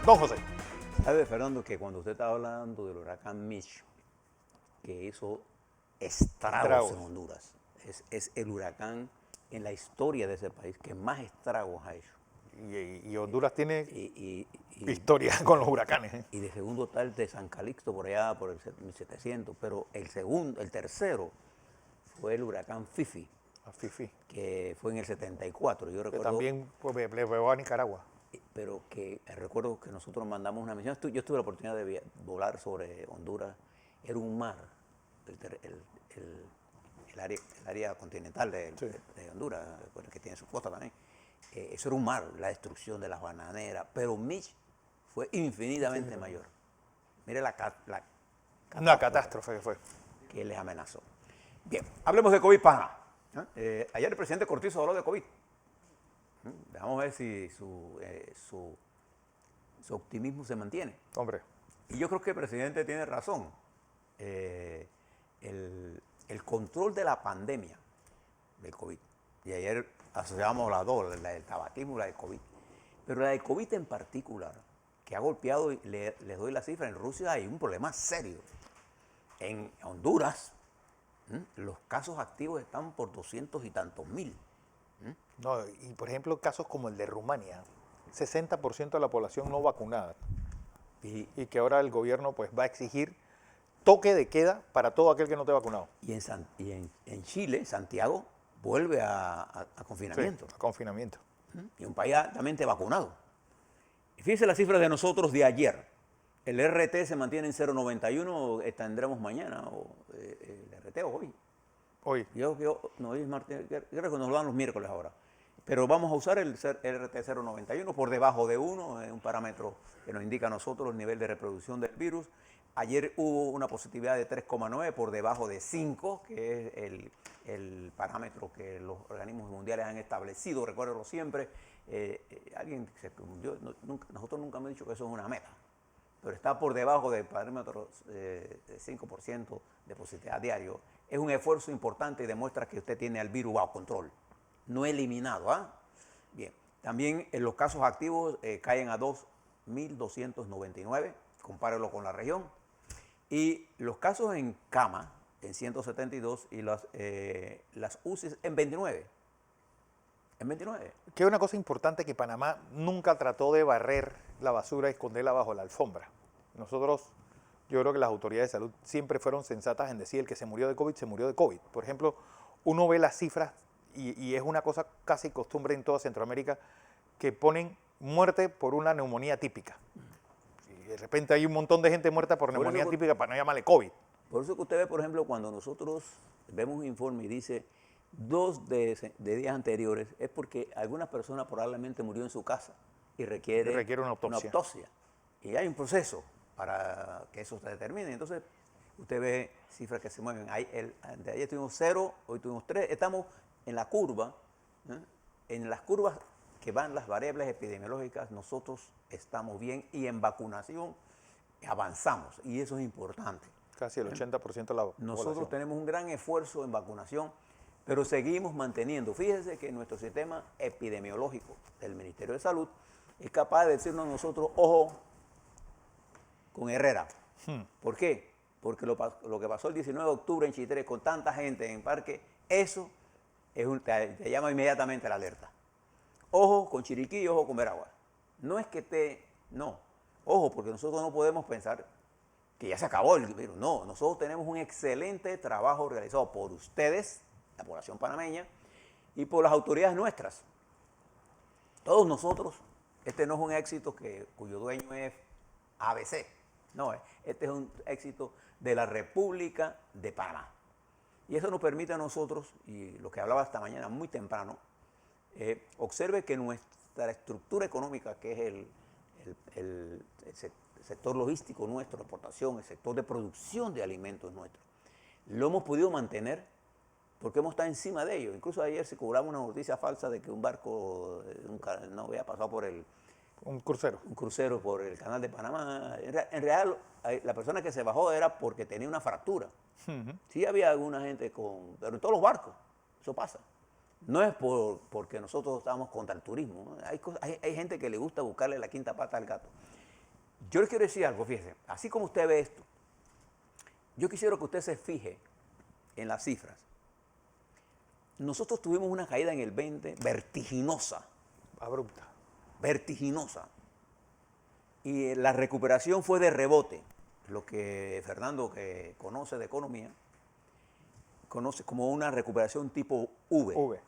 Don José. ¿Sabe, Fernando, que cuando usted estaba hablando del huracán Mitch, que hizo estragos en Honduras, es el huracán en la historia de ese país que más estragos ha hecho? Y Honduras tiene Y, historia con los huracanes. y de segundo está el de San Calixto, por allá, por el 1700, pero el tercero fue el huracán Fifi, A Fifi. que fue en el 74. Yo Que recuerdo, también pues, le pegó a Nicaragua. pero que recuerdo que nosotros mandamos una misión. Yo tuve la oportunidad de volar sobre Honduras. Era un mar, el área continental de Honduras, que tiene su costa también. Eso era un mar, la destrucción de las bananeras, pero Mitch fue infinitamente mayor. Mire Una catástrofe que fue. que les amenazó. Bien, hablemos de COVID, Panamá. Ayer el presidente Cortizo habló de COVID. Vamos a ver si su optimismo se mantiene. Hombre. Y yo creo que el presidente tiene razón. El control de la pandemia del COVID, y ayer asociamos las dos, la del tabaquismo y la del COVID, pero la del COVID en particular, que ha golpeado, y les doy la cifra, en Rusia hay un problema serio. En Honduras, los casos activos están por 200 y tantos mil. No, y por ejemplo, casos como el de Rumania, 60% de la población no vacunada. Y que ahora el gobierno pues va a exigir toque de queda para todo aquel que no esté vacunado. Y en Chile, Santiago, vuelve a confinamiento. Sí, a confinamiento. Y un país altamente vacunado. Y fíjense las cifras de nosotros de ayer. El RT se mantiene en 0,91, tendremos mañana, o el RT o hoy. Hoy. No, hoy es martes, yo creo que nos lo dan los miércoles ahora. Pero vamos a usar el RT 0,91 por debajo de 1, un parámetro que nos indica a nosotros el nivel de reproducción del virus. Ayer hubo una positividad de 3,9 por debajo de 5, que es el parámetro que los organismos mundiales han establecido, recuérdenlo siempre. Nosotros nunca hemos dicho que eso es una meta, pero está por debajo del parámetro de 5% de positividad diario. Es un esfuerzo importante y demuestra que usted tiene al virus bajo control, no eliminado. Bien, también los casos activos caen a 2.299, compárelo con la región. Y los casos en cama, en 172, y las UCIs en 29. En 29. Que es una cosa importante, que Panamá nunca trató de barrer la basura y esconderla bajo la alfombra. Nosotros, yo creo que las autoridades de salud siempre fueron sensatas en decir el que se murió de COVID, se murió de COVID. Por ejemplo, uno ve las cifras y es una cosa casi costumbre en toda Centroamérica, que ponen muerte por una neumonía típica. De repente hay un montón de gente muerta por neumonía típica para no llamarle COVID. Por eso que usted ve, por ejemplo, cuando nosotros vemos un informe y dice 2 de días anteriores, es porque alguna persona probablemente murió en su casa y requiere una autopsia. Y hay un proceso para que eso se determine. Entonces, usted ve cifras que se mueven. De ayer tuvimos 0, hoy tuvimos 3. Estamos en la curva, en las curvas que van las variables epidemiológicas, nosotros estamos bien, y en vacunación avanzamos, y eso es importante. Casi el 80% de la población. Nosotros tenemos un gran esfuerzo en vacunación, pero seguimos manteniendo. Fíjense que nuestro sistema epidemiológico del Ministerio de Salud es capaz de decirnos a nosotros, ojo con Herrera. ¿Por qué? Porque lo que pasó el 19 de octubre en Chitré con tanta gente en parque, eso te llama inmediatamente la alerta. Ojo con Chiriquí y ojo con Veragua. No es que no. Ojo, porque nosotros no podemos pensar que ya se acabó el virus. No, nosotros tenemos un excelente trabajo realizado por ustedes, la población panameña, y por las autoridades nuestras. Todos nosotros, este no es un éxito cuyo dueño es ABC. No, este es un éxito de la República de Panamá. Y eso nos permite a nosotros, y lo que hablaba esta mañana muy temprano, observe que nuestra estructura económica, que es el sector logístico nuestro, la exportación, el sector de producción de alimentos nuestro, lo hemos podido mantener porque hemos estado encima de ello. Incluso ayer se cobraba una noticia falsa de que un barco no había pasado por un crucero por el canal de Panamá. En real, la persona que se bajó era porque tenía una fractura. Sí había alguna gente pero en todos los barcos, eso pasa. No es porque nosotros estamos contra el turismo, ¿no? Hay gente que le gusta buscarle la quinta pata al gato. Yo les quiero decir algo, fíjese, así como usted ve esto, yo quisiera que usted se fije en las cifras. Nosotros tuvimos una caída en el 20 vertiginosa. Abrupta. Vertiginosa. Y la recuperación fue de rebote, lo que Fernando, que conoce de economía, conoce como una recuperación tipo V. V.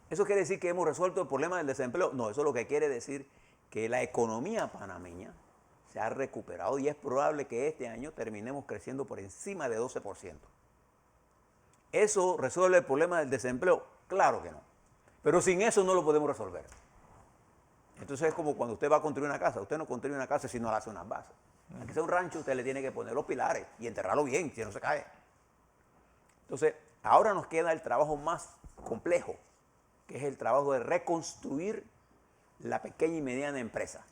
¿Eso quiere decir que hemos resuelto el problema del desempleo? No, eso lo que quiere decir que la economía panameña se ha recuperado y es probable que este año terminemos creciendo por encima de 12%. ¿Eso resuelve el problema del desempleo? Claro que no. Pero sin eso no lo podemos resolver. Entonces es como cuando usted va a construir una casa. Usted no construye una casa si no le hace unas bases. Aquí sea un rancho, usted le tiene que poner los pilares y enterrarlo bien, si no se cae. Entonces, ahora nos queda el trabajo más complejo, que es el trabajo de reconstruir la pequeña y mediana empresa,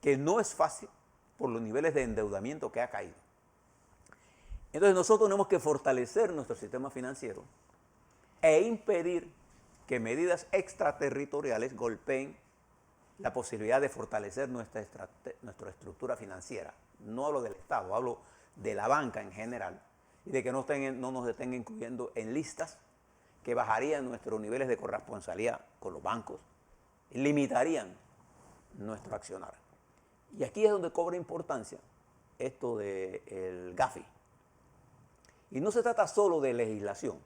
que no es fácil por los niveles de endeudamiento que ha caído. Entonces nosotros tenemos que fortalecer nuestro sistema financiero e impedir que medidas extraterritoriales golpeen la posibilidad de fortalecer nuestra estructura financiera. No hablo del Estado, hablo de la banca en general, y de que no nos estén incluyendo en listas que bajarían nuestros niveles de corresponsabilidad con los bancos, y limitarían nuestro accionar. Y aquí es donde cobra importancia esto del GAFI. Y no se trata solo de legislación,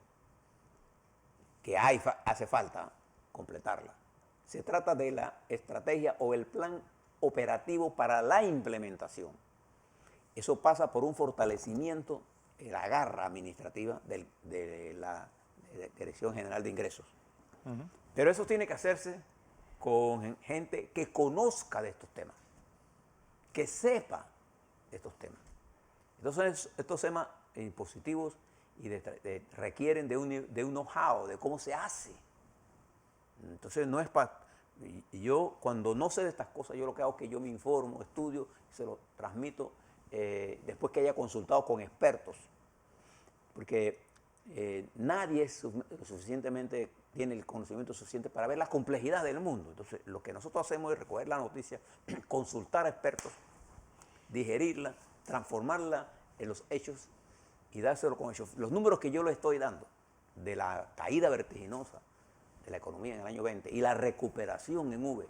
que hace falta completarla. Se trata de la estrategia o el plan operativo para la implementación. Eso pasa por un fortalecimiento de la garra administrativa de la Dirección General de Ingresos. Pero eso tiene que hacerse con gente que conozca de estos temas, que sepa de estos temas. Entonces, estos temas impositivos requieren de un know-how, de cómo se hace. Entonces, no es para... Y yo, cuando no sé de estas cosas, yo lo que hago es que yo me informo, estudio, se lo transmito después que haya consultado con expertos. Porque nadie suficientemente tiene el conocimiento suficiente para ver la complejidad del mundo. Entonces, lo que nosotros hacemos es recoger la noticia, consultar a expertos, digerirla, transformarla en los hechos y dárselo con hechos. Los números que yo le estoy dando de la caída vertiginosa de la economía en el año 20 y la recuperación en V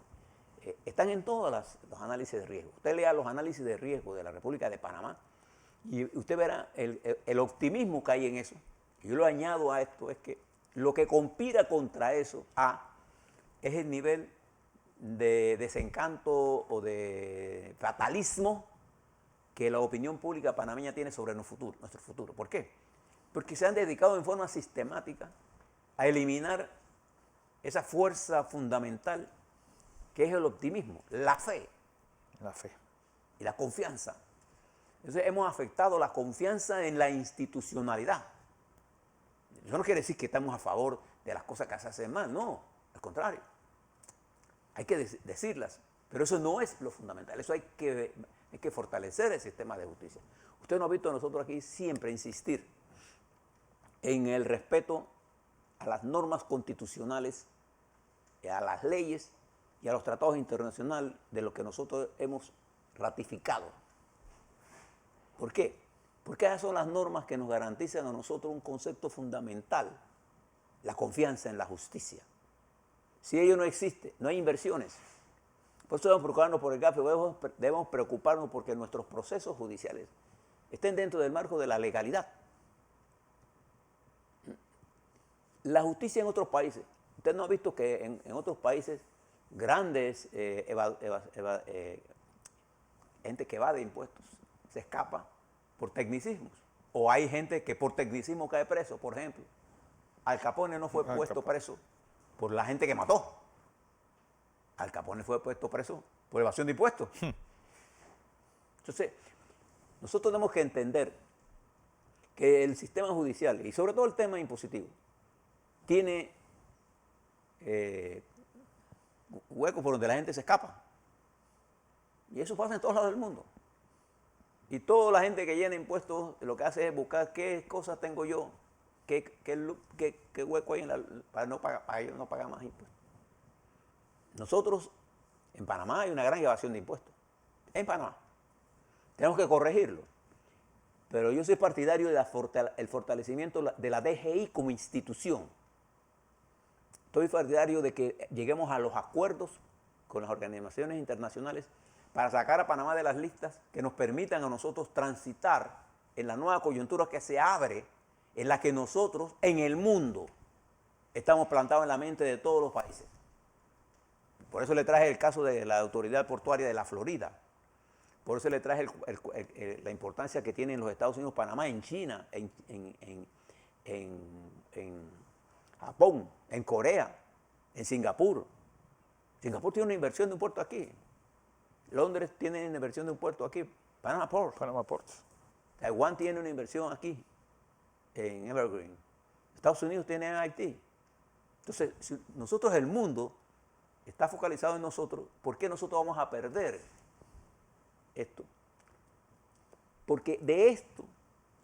están en todos los análisis de riesgo. Usted lea los análisis de riesgo de la República de Panamá y usted verá el optimismo que hay en eso. Y yo lo añado a esto, es que lo que conspira contra eso, es el nivel de desencanto o de fatalismo que la opinión pública panameña tiene sobre nuestro futuro. ¿Por qué? Porque se han dedicado en forma sistemática a eliminar esa fuerza fundamental que es el optimismo, la fe. La fe. Y la confianza. Entonces hemos afectado la confianza en la institucionalidad. Eso no quiere decir que estamos a favor de las cosas que se hacen mal, no, al contrario. Hay que decirlas, pero eso no es lo fundamental, eso hay que fortalecer el sistema de justicia. Usted nos ha visto a nosotros aquí siempre insistir en el respeto a las normas constitucionales, a las leyes y a los tratados internacionales de lo que nosotros hemos ratificado. ¿Por qué? Porque esas son las normas que nos garantizan a nosotros un concepto fundamental, la confianza en la justicia. Si ello no existe, no hay inversiones. Por eso debemos preocuparnos por el GAFI, debemos preocuparnos porque nuestros procesos judiciales estén dentro del marco de la legalidad. La justicia en otros países, usted no ha visto que en otros países grandes gente que evade impuestos se escapa por tecnicismos. O hay gente que por tecnicismo cae preso, por ejemplo. Al Capone no fue puesto preso por la gente que mató. Al Capone fue puesto preso por evasión de impuestos. Entonces, nosotros tenemos que entender que el sistema judicial, y sobre todo el tema impositivo, tiene huecos por donde la gente se escapa. Y eso pasa en todos lados del mundo. Y toda la gente que llena impuestos lo que hace es buscar qué cosas tengo yo, qué hueco hay para no pagar más impuestos. Nosotros, en Panamá hay una gran evasión de impuestos. en Panamá. Tenemos que corregirlo. Pero yo soy partidario del fortalecimiento de la DGI como institución. Estoy partidario de que lleguemos a los acuerdos con las organizaciones internacionales para sacar a Panamá de las listas que nos permitan a nosotros transitar en la nueva coyuntura que se abre, en la que nosotros en el mundo estamos plantados en la mente de todos los países. Por eso le traje el caso de la Autoridad Portuaria de la Florida. Por eso le traje la importancia que tienen los Estados Unidos, Panamá, en China, en Japón, en Corea, en Singapur. Singapur tiene una inversión de un puerto aquí. Londres tiene una inversión de un puerto aquí. Panama Ports. Panama Ports. Taiwán tiene una inversión aquí, en Evergreen. Estados Unidos tiene en Haití. Entonces, si nosotros, el mundo está focalizado en nosotros, ¿por qué nosotros vamos a perder esto? Porque de esto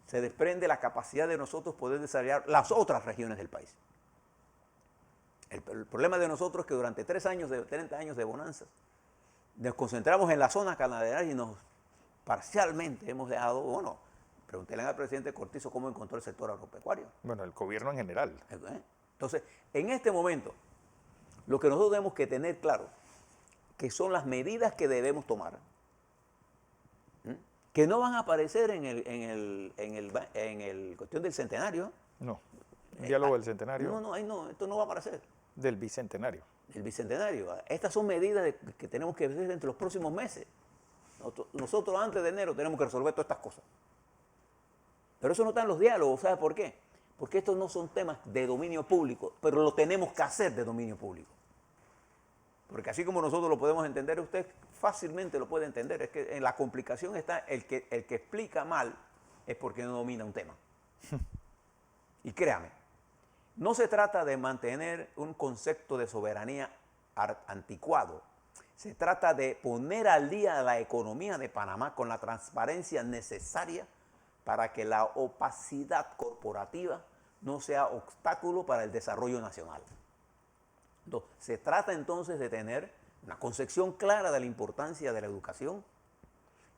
se desprende la capacidad de nosotros poder desarrollar las otras regiones del país. El problema de nosotros es que durante 30 años de bonanzas, nos concentramos en la zona canadera y nos parcialmente hemos dejado, bueno, pregúntenle al presidente Cortizo cómo encontró el sector agropecuario. Bueno, el gobierno en general. Entonces, en este momento, lo que nosotros tenemos que tener claro, que son las medidas que debemos tomar, que no van a aparecer en el cuestión del centenario. No, diálogo del centenario. No, esto no va a aparecer. Del bicentenario. El bicentenario. Estas son medidas que tenemos que hacer entre los próximos meses. Nosotros antes de enero tenemos que resolver todas estas cosas. Pero eso no está en los diálogos, ¿sabe por qué? Porque estos no son temas de dominio público, pero lo tenemos que hacer de dominio público. Porque así como nosotros lo podemos entender, usted fácilmente lo puede entender. Es que en la complicación está el que explica mal es porque no domina un tema. Y créame, no se trata de mantener un concepto de soberanía anticuado. Se trata de poner al día la economía de Panamá con la transparencia necesaria para que la opacidad corporativa no sea obstáculo para el desarrollo nacional. Entonces, se trata entonces de tener una concepción clara de la importancia de la educación,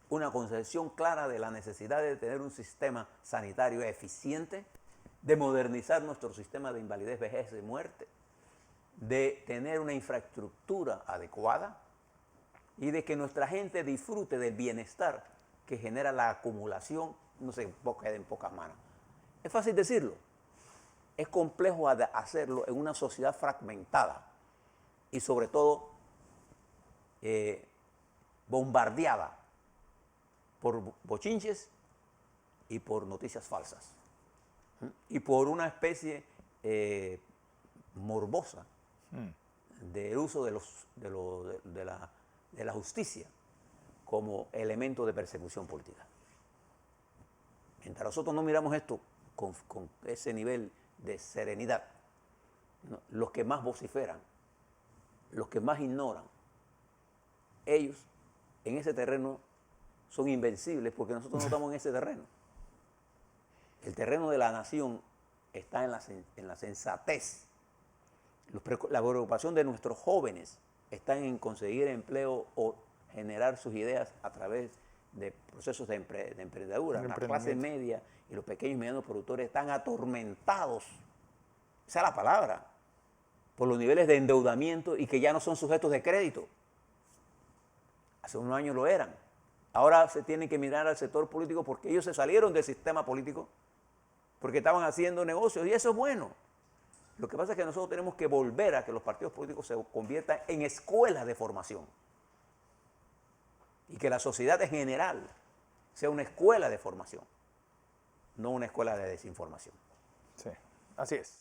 una concepción clara de la necesidad de tener un sistema sanitario eficiente, de modernizar nuestro sistema de invalidez, vejez y muerte, de tener una infraestructura adecuada y de que nuestra gente disfrute del bienestar que genera la acumulación, no se quede en pocas manos. Es fácil decirlo, es complejo hacerlo en una sociedad fragmentada y sobre todo bombardeada por bochinches y por noticias falsas y por una especie morbosa del uso de la justicia como elemento de persecución política. Mientras nosotros no miramos esto con ese nivel de serenidad, ¿no? Los que más vociferan, los que más ignoran, ellos en ese terreno son invencibles porque nosotros no estamos en ese terreno. El terreno de la nación está en la sensatez. La preocupación de nuestros jóvenes está en conseguir empleo o generar sus ideas a través de procesos de emprendedura. La clase media y los pequeños y medianos productores están atormentados, esa es la palabra, por los niveles de endeudamiento y que ya no son sujetos de crédito. Hace unos años lo eran. Ahora se tiene que mirar al sector político porque ellos se salieron del sistema político, porque estaban haciendo negocios y eso es bueno. Lo que pasa es que nosotros tenemos que volver a que los partidos políticos se conviertan en escuelas de formación y que la sociedad en general sea una escuela de formación, no una escuela de desinformación. Sí, así es.